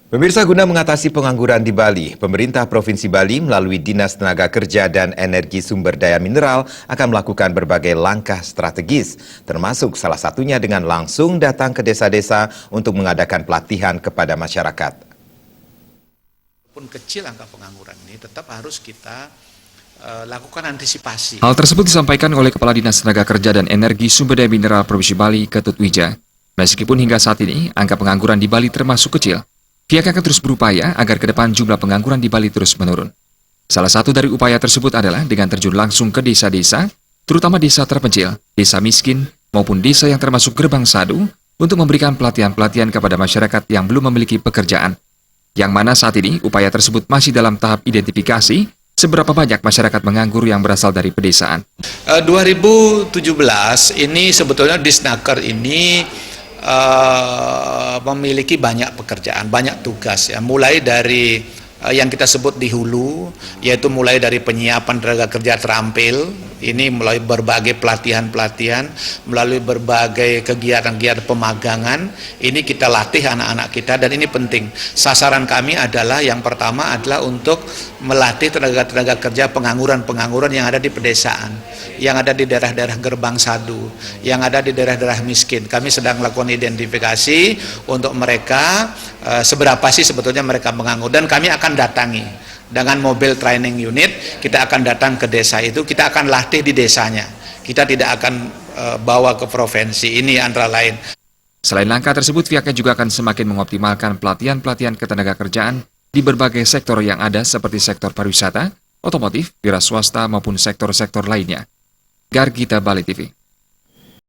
Pemirsa, guna mengatasi pengangguran di Bali, pemerintah Provinsi Bali melalui Dinas Tenaga Kerja dan Energi Sumber Daya Mineral akan melakukan berbagai langkah strategis, termasuk salah satunya dengan langsung datang ke desa-desa untuk mengadakan pelatihan kepada masyarakat. Walaupun kecil angka pengangguran ini, tetap harus kita lakukan antisipasi. Hal tersebut disampaikan oleh Kepala Dinas Tenaga Kerja dan Energi Sumber Daya Mineral Provinsi Bali, Ketut Wija. Meskipun hingga saat ini, angka pengangguran di Bali termasuk kecil, pihak akan terus berupaya agar ke depan jumlah pengangguran di Bali terus menurun. Salah satu dari upaya tersebut adalah dengan terjun langsung ke desa-desa, terutama desa terpencil, desa miskin, maupun desa yang termasuk gerbang sadu, untuk memberikan pelatihan-pelatihan kepada masyarakat yang belum memiliki pekerjaan. Yang mana saat ini upaya tersebut masih dalam tahap identifikasi seberapa banyak masyarakat menganggur yang berasal dari pedesaan. 2017 ini sebetulnya Disnaker ini memiliki banyak pekerjaan, banyak tugas ya, mulai dari yang kita sebut di hulu, yaitu mulai dari penyiapan tenaga kerja terampil, ini melalui berbagai pelatihan-pelatihan, melalui berbagai kegiatan-kegiatan pemagangan, ini kita latih anak-anak kita, dan ini penting. Sasaran kami adalah, yang pertama adalah untuk melatih tenaga-tenaga kerja pengangguran-pengangguran yang ada di pedesaan, yang ada di daerah-daerah gerbang sadu, yang ada di daerah-daerah miskin. Kami sedang melakukan identifikasi untuk mereka, seberapa sih sebetulnya mereka menganggur, dan kami akan datangi dengan mobil training unit. Kita akan datang ke desa itu, kita akan latih di desanya, kita tidak akan bawa ke provinsi. Ini antara lain. Selain langkah tersebut, pihaknya juga akan semakin mengoptimalkan pelatihan-pelatihan ketenagakerjaan di berbagai sektor yang ada seperti sektor pariwisata, otomotif, wira swasta maupun sektor-sektor lainnya. Gargita Bali TV.